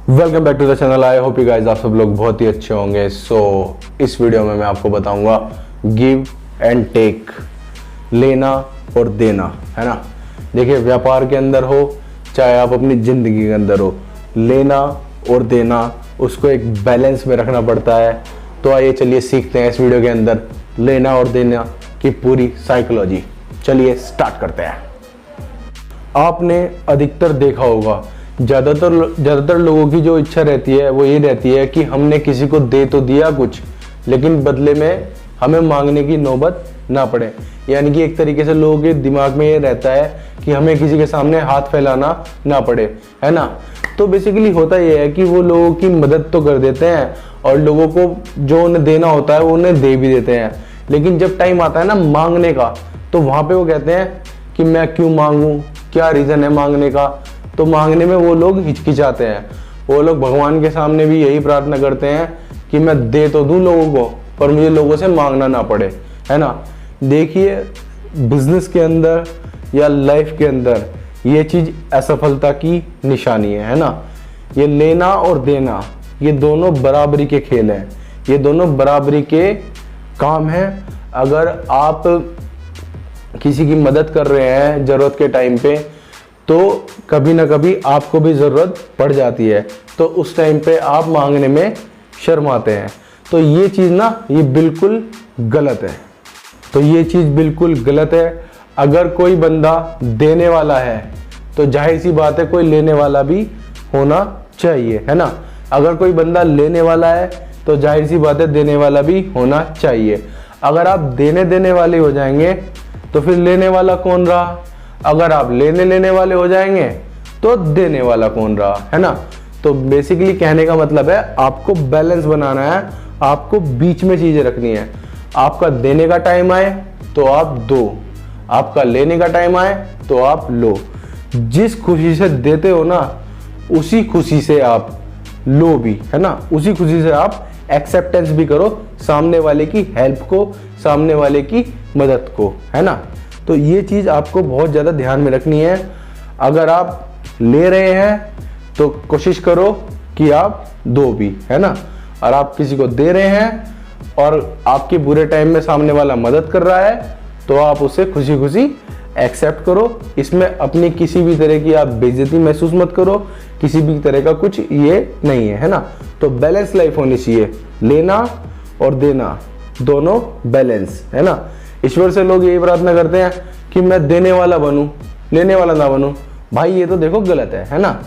Welcome back to the channel. I hope you guys आप सब लोग बहुत ही अच्छे होंगे। इस वीडियो में मैं आपको बताऊंगा गिव एंड टेक, लेना और देना, है ना। देखिए, व्यापार के अंदर हो चाहे आप अपनी ज़िंदगी के अंदर हो, लेना और देना उसको एक बैलेंस में रखना पड़ता है। तो आइए चलिए सीखते हैं इस वीडियो के अंदर लेना और देना की पूरी साइकोलॉजी। चलिए स्टार्ट करते हैं। आपने अधिकतर देखा होगा, ज़्यादातर लोगों की जो इच्छा रहती है वो ये रहती है कि हमने किसी को दे तो दिया कुछ, लेकिन बदले में हमें मांगने की नौबत ना पड़े। यानी कि एक तरीके से लोगों के दिमाग में ये रहता है कि हमें किसी के सामने हाथ फैलाना ना पड़े, है ना। तो बेसिकली होता ये है कि वो लोगों की मदद तो कर देते हैं और लोगों को जो उन्हें देना होता है वो उन्हें दे भी देते हैं, लेकिन जब टाइम आता है ना मांगने का, तो वहाँ पे वो कहते हैं कि मैं क्यों मांगूँ, क्या रीज़न है मांगने का। तो मांगने में वो लोग हिचकिचाते हैं। वो लोग भगवान के सामने भी यही प्रार्थना करते हैं कि मैं दे तो दूं लोगों को, पर मुझे लोगों से मांगना ना पड़े, है ना। देखिए, बिजनेस के अंदर या लाइफ के अंदर ये चीज़ असफलता की निशानी है ना। ये लेना और देना ये दोनों बराबरी के खेल हैं, ये दोनों बराबरी के काम हैं। अगर आप किसी की मदद कर रहे हैं ज़रूरत के टाइम पे, तो कभी ना कभी आपको भी ज़रूरत पड़ जाती है, तो उस टाइम पे आप मांगने में शर्माते हैं। तो ये चीज़ ना ये बिल्कुल गलत है। तो ये चीज़ बिल्कुल गलत है। अगर कोई बंदा देने वाला है तो जाहिर सी बात है कोई लेने वाला भी होना चाहिए, है ना। अगर कोई बंदा लेने वाला है तो जाहिर सी बात है देने वाला भी होना चाहिए। अगर आप देने वाले हो जाएंगे तो फिर लेने वाला कौन रहा। अगर आप लेने वाले हो जाएंगे तो देने वाला कौन रहा, है ना। तो बेसिकली कहने का मतलब है आपको बैलेंस बनाना है, आपको बीच में चीजें रखनी है। आपका देने का टाइम आए तो आप दो, आपका लेने का टाइम आए तो आप लो। जिस खुशी से देते हो ना उसी खुशी से आप लो भी, है ना। उसी खुशी से आप एक्सेप्टेंस भी करो सामने वाले की हेल्प को, सामने वाले की मदद को, है ना। तो ये चीज़ आपको बहुत ज़्यादा ध्यान में रखनी है। अगर आप ले रहे हैं तो कोशिश करो कि आप दो भी, है ना। और आप किसी को दे रहे हैं और आपके बुरे टाइम में सामने वाला मदद कर रहा है तो आप उसे खुशी खुशी एक्सेप्ट करो। इसमें अपनी किसी भी तरह की आप बेइज्जती महसूस मत करो, किसी भी तरह का कुछ ये नहीं है ना। तो बैलेंस लाइफ होनी चाहिए, लेना और देना दोनों बैलेंस, है ना। ईश्वर से लोग यही प्रार्थना करते हैं कि मैं देने वाला बनूं, लेने वाला ना बनूं। भाई ये तो देखो गलत है ना।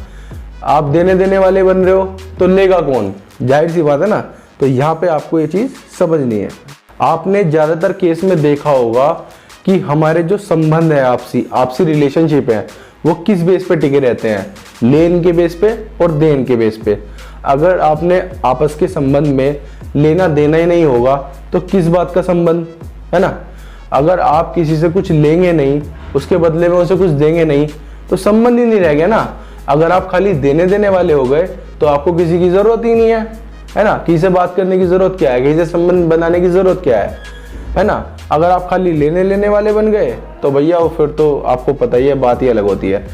आप देने वाले बन रहे हो तो लेगा कौन, जाहिर सी बात है ना। तो यहाँ पे आपको ये चीज़ समझनी है। आपने ज़्यादातर केस में देखा होगा कि हमारे जो संबंध है, आपसी रिलेशनशिप है, वो किस बेस पे टिके रहते हैं, लेन के बेस पे और देन के बेस पे। अगर आपने आपस के संबंध में लेना देना ही नहीं होगा तो किस बात का संबंध, है ना। अगर आप किसी से कुछ लेंगे नहीं, उसके बदले में उसे कुछ देंगे नहीं, तो संबंध ही नहीं रह गया ना। अगर आप खाली देने वाले हो गए तो आपको किसी की ज़रूरत ही नहीं है ना। किसी से बात करने की ज़रूरत क्या है, किसी से संबंध बनाने की ज़रूरत क्या है ना। अगर आप खाली लेने वाले बन गए तो भैया वो फिर तो आपको पता ही है, बात ही अलग होती है।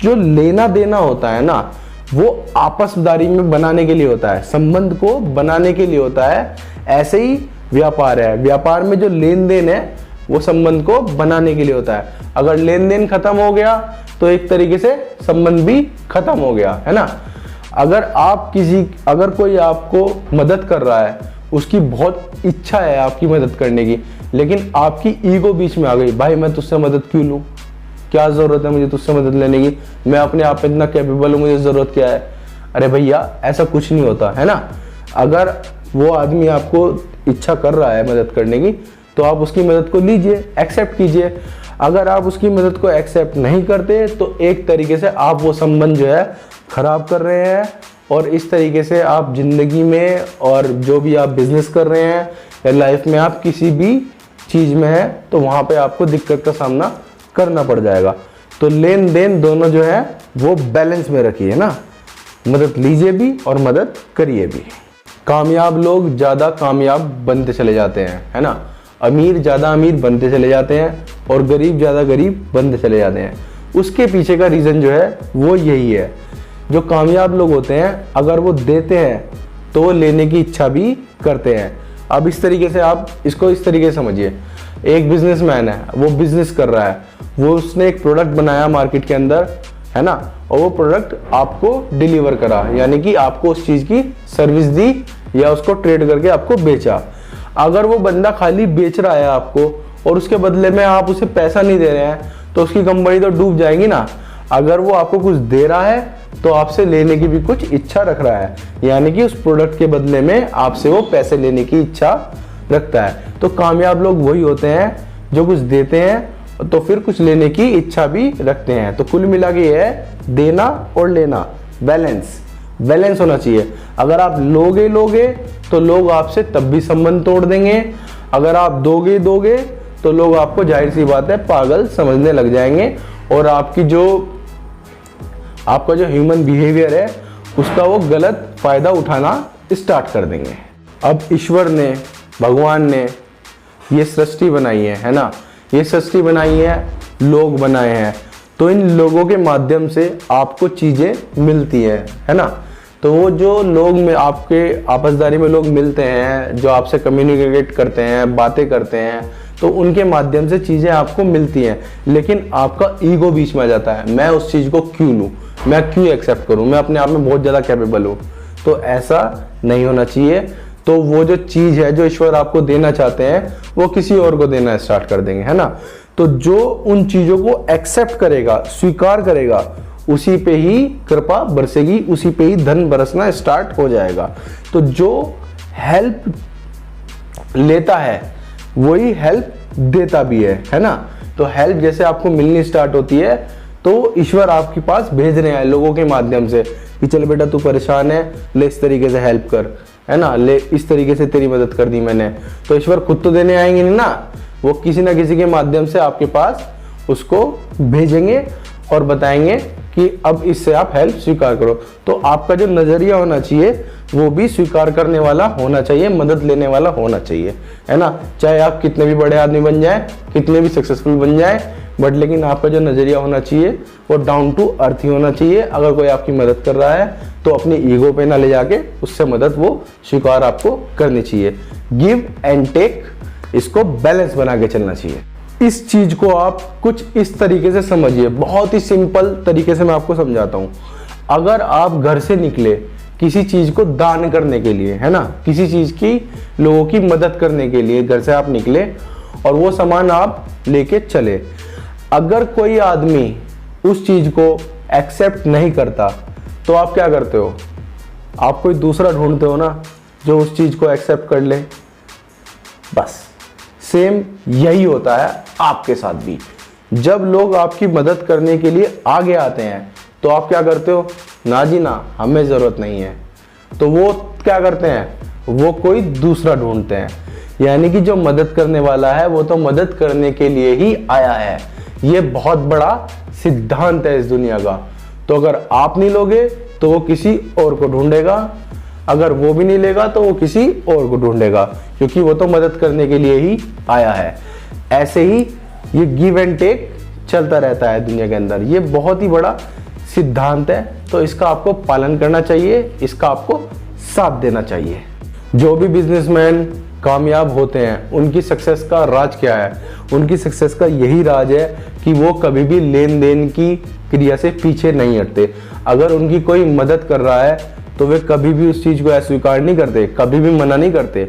जो लेना देना होता है ना वो आपसदारी में बनाने के लिए होता है, संबंध को बनाने के लिए होता है। ऐसे ही व्यापार है, व्यापार में जो लेन देन है वो संबंध को बनाने के लिए होता है। अगर लेन देन खत्म हो गया तो एक तरीके से संबंध भी खत्म हो गया, है ना। अगर कोई आपको मदद कर रहा है, उसकी बहुत इच्छा है आपकी मदद करने की, लेकिन आपकी ईगो बीच में आ गई, भाई मैं तुझसे मदद क्यों लूँ, क्या ज़रूरत है मुझे तुझसे मदद लेने की, मैं अपने आप में इतना कैपेबल हूँ, मुझे ज़रूरत क्या है। अरे भैया ऐसा कुछ नहीं होता, है ना। अगर वो आदमी आपको इच्छा कर रहा है मदद करने की तो आप उसकी मदद को लीजिए, एक्सेप्ट कीजिए। अगर आप उसकी मदद को एक्सेप्ट नहीं करते तो एक तरीके से आप वो संबंध जो है ख़राब कर रहे हैं, और इस तरीके से आप ज़िंदगी में और जो भी आप बिज़नेस कर रहे हैं या लाइफ में आप किसी भी चीज़ में हैं तो वहाँ पे आपको दिक्कत का सामना करना पड़ जाएगा। तो लेन देन दोनों जो है वो बैलेंस में रखिए ना, मदद लीजिए भी और मदद करिए भी। कामयाब लोग ज़्यादा कामयाब बनते चले जाते हैं, है ना। अमीर ज़्यादा अमीर बनते चले जाते हैं और गरीब ज़्यादा गरीब बनते चले जाते हैं। उसके पीछे का रीज़न जो है वो यही है जो कामयाब लोग होते हैं अगर वो देते हैं तो वो लेने की इच्छा भी करते हैं। अब इस तरीके से आप इसको इस तरीके से समझिए, एक बिजनेसमैन है, वो बिजनेस कर रहा है, वो उसने एक प्रोडक्ट बनाया मार्केट के अंदर, है ना, और वो प्रोडक्ट आपको डिलीवर करा, यानी कि आपको उस चीज की सर्विस दी या उसको ट्रेड करके आपको बेचा। अगर वो बंदा खाली बेच रहा है आपको और उसके बदले में आप उसे पैसा नहीं दे रहे हैं तो उसकी कंपनी तो डूब जाएगी ना। अगर वो आपको कुछ दे रहा है तो आपसे लेने की भी कुछ इच्छा रख रहा है, यानी कि उस प्रोडक्ट के बदले में आपसे वो पैसे लेने की इच्छा रखता है। तो कामयाब लोग वही होते हैं जो कुछ देते हैं तो फिर कुछ लेने की इच्छा भी रखते हैं। तो कुल मिला के ये है देना और लेना, बैलेंस होना चाहिए। अगर आप लोगे तो लोग आपसे तब भी संबंध तोड़ देंगे, अगर आप दोगे तो लोग आपको जाहिर सी बात है पागल समझने लग जाएंगे और आपका जो ह्यूमन बिहेवियर है उसका वो गलत फायदा उठाना स्टार्ट कर देंगे। अब ईश्वर ने, भगवान ने ये सृष्टि बनाई है ना, ये सृष्टि बनाई है, लोग बनाए हैं, तो इन लोगों के माध्यम से आपको चीजें मिलती है ना। तो वो जो लोग में आपके आपसदारी में लोग मिलते हैं, जो आपसे कम्युनिकेट करते हैं, बातें करते हैं, तो उनके माध्यम से चीजें आपको मिलती हैं, लेकिन आपका ईगो बीच में आ जाता है, मैं उस चीज को क्यों लूं, मैं क्यों एक्सेप्ट करूं, मैं अपने आप में बहुत ज्यादा कैपेबल हूं। तो ऐसा नहीं होना चाहिए। तो वो जो चीज है जो ईश्वर आपको देना चाहते हैं वो किसी और को देना स्टार्ट कर देंगे, है ना। तो जो उन चीजों को एक्सेप्ट करेगा, स्वीकार करेगा, उसी पे ही कृपा बरसेगी, उसी पे ही धन बरसना स्टार्ट हो जाएगा। तो जो हेल्प लेता है वही हेल्प देता भी है ना। तो हेल्प जैसे आपको मिलनी स्टार्ट होती है तो ईश्वर आपके पास भेज रहे हैं लोगों के माध्यम से कि चल बेटा तू परेशान है, ले इस तरीके से हेल्प कर, है ना, ले इस तरीके से तेरी मदद कर दी मैंने। तो ईश्वर खुद तो देने आएंगे नहीं ना, वो किसी ना किसी के माध्यम से आपके पास उसको भेजेंगे और बताएंगे कि अब इससे आप हेल्प स्वीकार करो। तो आपका जो नजरिया होना चाहिए वो भी स्वीकार करने वाला होना चाहिए, मदद लेने वाला होना चाहिए, है ना। चाहे आप कितने भी बड़े आदमी बन जाए, कितने भी सक्सेसफुल बन जाए, बट लेकिन आपका जो नजरिया होना चाहिए वो डाउन टू अर्थ ही होना चाहिए। अगर कोई आपकी मदद कर रहा है तो अपनी ईगो पे ना ले जाके उससे मदद वो स्वीकार आपको करनी चाहिए। गिव एंड टेक, इसको बैलेंस बना के चलना चाहिए। इस चीज को आप कुछ इस तरीके से समझिए, बहुत ही सिंपल तरीके से मैं आपको समझाता हूं। अगर आप घर से निकले किसी चीज को दान करने के लिए, है ना, किसी चीज की लोगों की मदद करने के लिए घर से आप निकले और वो सामान आप लेके चले, अगर कोई आदमी उस चीज को एक्सेप्ट नहीं करता तो आप क्या करते हो, आप कोई दूसरा ढूंढते हो ना जो उस चीज को एक्सेप्ट कर ले। बस सेम यही होता है आपके साथ भी। जब लोग आपकी मदद करने के लिए आगे आते हैं तो आप क्या करते हो, ना जी ना, हमें जरूरत नहीं है। तो वो क्या करते हैं, वो कोई दूसरा ढूंढते हैं। यानी कि जो मदद करने वाला है वो तो मदद करने के लिए ही आया है। ये बहुत बड़ा सिद्धांत है इस दुनिया का। तो अगर आप नहीं लोगे तो वो किसी और को ढूंढेगा, अगर वो भी नहीं लेगा तो वो किसी और को ढूंढेगा, क्योंकि वो तो मदद करने के लिए ही आया है। ऐसे ही ये गिव एंड टेक चलता रहता है दुनिया के अंदर। ये बहुत ही बड़ा सिद्धांत है, तो इसका आपको पालन करना चाहिए, इसका आपको साथ देना चाहिए। जो भी बिजनेसमैन कामयाब होते हैं उनकी सक्सेस का राज क्या है, उनकी सक्सेस का यही राज है कि वो कभी भी लेन देन की क्रिया से पीछे नहीं हटते। अगर उनकी कोई मदद कर रहा है तो वे कभी भी उस चीज को अस्वीकार नहीं करते, कभी भी मना नहीं करते।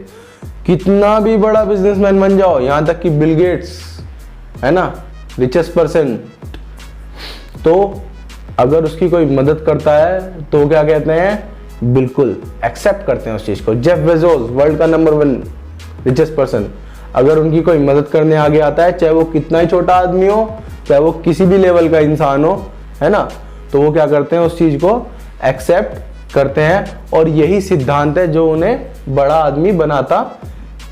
कितना भी बड़ा बिजनेसमैन बन जाओ, यहां तक कि बिल गेट्स, है ना, रिचेस्ट पर्सन, तो अगर उसकी कोई मदद करता है तो क्या कहते हैं, बिल्कुल एक्सेप्ट करते हैं उस चीज को। जेफ बेजोस, वर्ल्ड का नंबर 1 रिचेस्ट पर्सन, अगर उनकी कोई मदद करने आगे आता है, चाहे वो कितना ही छोटा आदमी हो, चाहे वो किसी भी लेवल का इंसान हो, है ना, तो वो क्या करते हैं, उस चीज को एक्सेप्ट करते हैं। और यही सिद्धांत है जो उन्हें बड़ा आदमी बनाता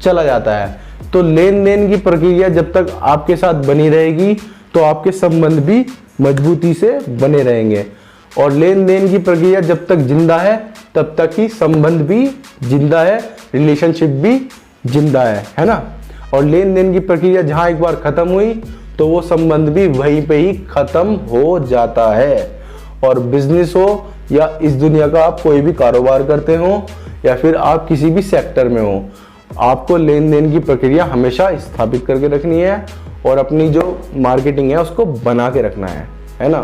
चला जाता है। तो लेन देन की प्रक्रिया जब तक आपके साथ बनी रहेगी तो आपके संबंध भी मजबूती से बने रहेंगे, और लेन देन की प्रक्रिया जब तक जिंदा है तब तक ही संबंध भी जिंदा है, रिलेशनशिप भी जिंदा है ना। और लेन देन की प्रक्रिया जहां एक बार खत्म हुई तो वो संबंध भी वहीं पे ही खत्म हो जाता है। और बिजनेस हो या इस दुनिया का आप कोई भी कारोबार करते हो या फिर आप किसी भी सेक्टर में हो, आपको लेन देन की प्रक्रिया हमेशा स्थापित करके रखनी है और अपनी जो मार्केटिंग है उसको बना के रखना है ना।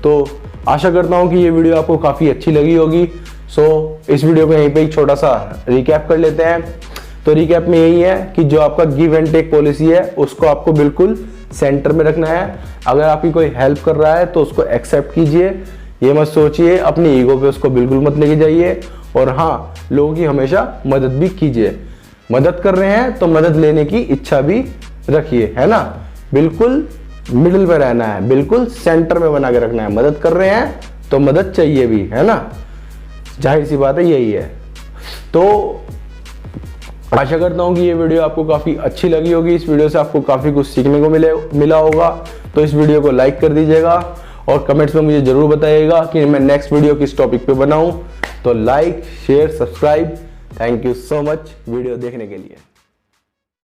तो आशा करता हूँ कि ये वीडियो आपको काफ़ी अच्छी लगी होगी। सो इस वीडियो को यहीं पे एक छोटा सा रिकैप कर लेते हैं। तो रिकैप में यही है कि जो आपका गिव एंड टेक पॉलिसी है उसको आपको बिल्कुल सेंटर में रखना है। अगर आपकी कोई हेल्प कर रहा है तो उसको एक्सेप्ट कीजिए, ये मत सोचिए, अपनी ईगो पे उसको बिल्कुल मत लेके जाइए। और हाँ, लोगों की हमेशा मदद भी कीजिए। मदद कर रहे हैं तो मदद लेने की इच्छा भी रखिए, है ना। बिल्कुल मिडिल में रहना है, बिल्कुल सेंटर में बना के रखना है। मदद कर रहे हैं तो मदद चाहिए भी, है ना, जाहिर सी बात है, यही है। तो आशा करता हूँ कि ये वीडियो आपको काफ़ी अच्छी लगी होगी। इस वीडियो से आपको काफ़ी कुछ सीखने को मिला होगा। तो इस वीडियो को लाइक कर दीजिएगा और कमेंट्स में मुझे ज़रूर बताइएगा कि मैं नेक्स्ट वीडियो किस टॉपिक पे बनाऊँ। तो like, share, subscribe. Thank you so much video देखने के लिए।